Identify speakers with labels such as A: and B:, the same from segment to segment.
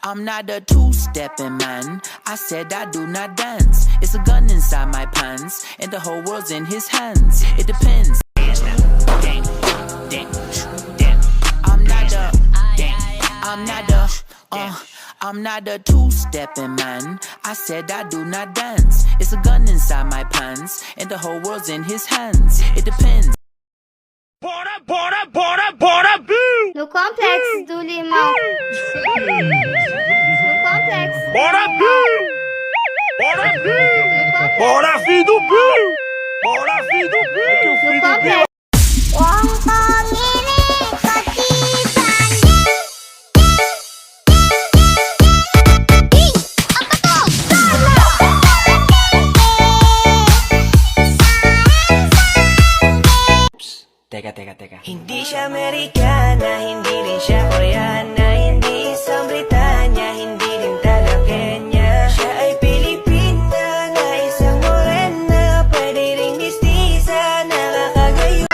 A: I'm not a two-stepping man. I said I do not dance. It's a gun inside my pants, and the whole world's in his hands. It depends. I'm not a two-stepping man. I said I do not dance. It's a gun inside my pants, and the whole world's in his hands. It depends.
B: No complex do limão. No complex.
C: Bora, Bill! Bora, Bill! Bora, filho do Bill! Bora, filho do Bill! Que o filho do Bill...
D: Teka. Hindi siya Amerikana, hindi rin siya Koreana, hindi isang Britanya, hindi rin taga Kenya. Siya ay Pilipina na isang morena, pwede ring mistisa, nakakagayo.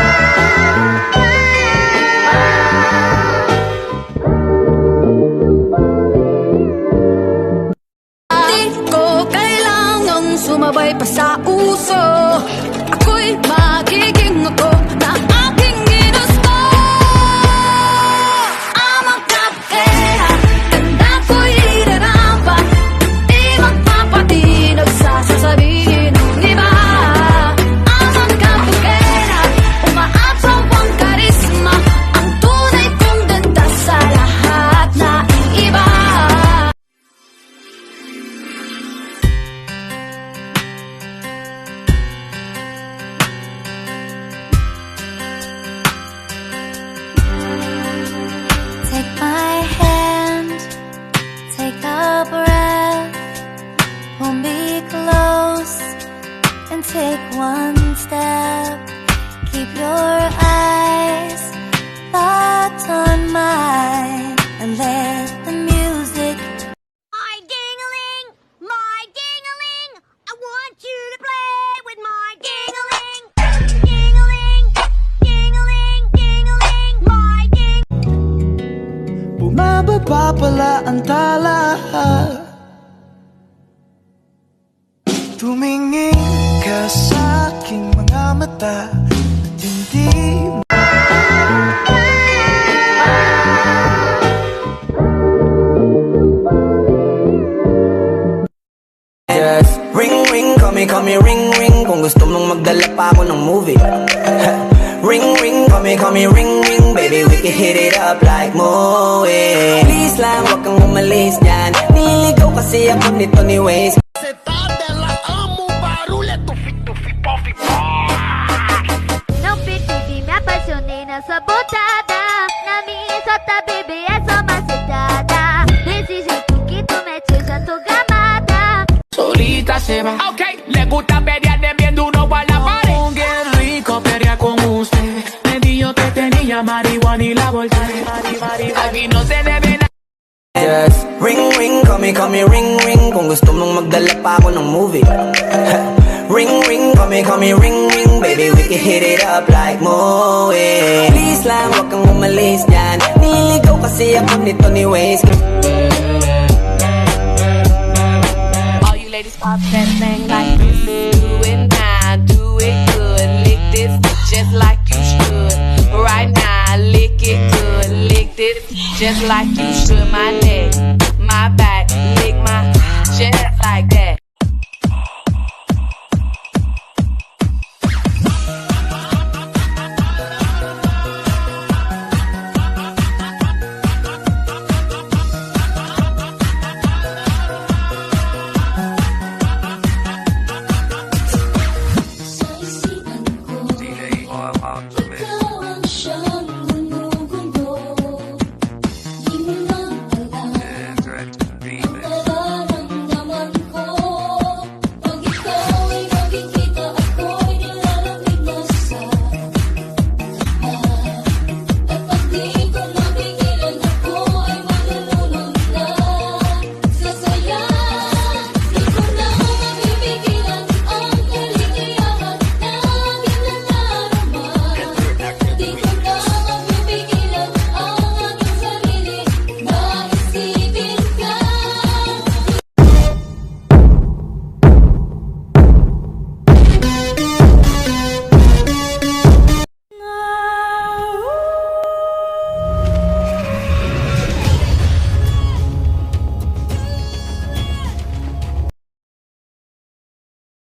E: Di ko kailangang sumabay pa sa uso. Ako'y magiging ako na aking ginusto. Ang magkapera, ganda ko'y idaramba. Di magpapatinag sa sasabihin ng iba. Ang magkapera, umaapaw ang karisma. Ang tunay kong ganda sa lahat na iba. Take my hand, take a breath, pull me close and take one step. Keep your eyes locked on mine and let the music.
B: My ding-a-ling, I want you to play with my ding-a-ling. Ding-a-ling, ding-a-ling, ding-a-ling, my ding.
F: Bumababa pala ang tala. Tumingin ka sa aking mga mata at hindi
D: Just ring, call me, ring. Kung gusto mong magdala pa ako ng movie. Ring, call me, ring. Baby, we can hit it up like Moe. Please lang, wag kang umalis dyan. Niligaw kasi ako nito ni Waze.
B: Não percebi, me apaixonei nessa botada. Na minha sota, bebê, é só macetada. Desse jeito que tu mete, eu já tô gamada.
A: Solita se va. Ok, le gusta pelear de bien duro a la pared. Qué rico pelear con usted. Me dijo que tenía marihuana y la volteé. Aquí no se debe nada.
D: Just ring, call me, ring. Kung gusto mong magdala pa ako ng movie. Ring, call me, ring. Baby, we can hit it up like Moe. Please lang, wag kang umalis dyan. Niligaw kasi ako nito ni Waze.
G: All you ladies pop that thing like this. Do it now, do it good. Lick this just like you should. Right now, lick it good. Lick this just like you should. My neck, my back.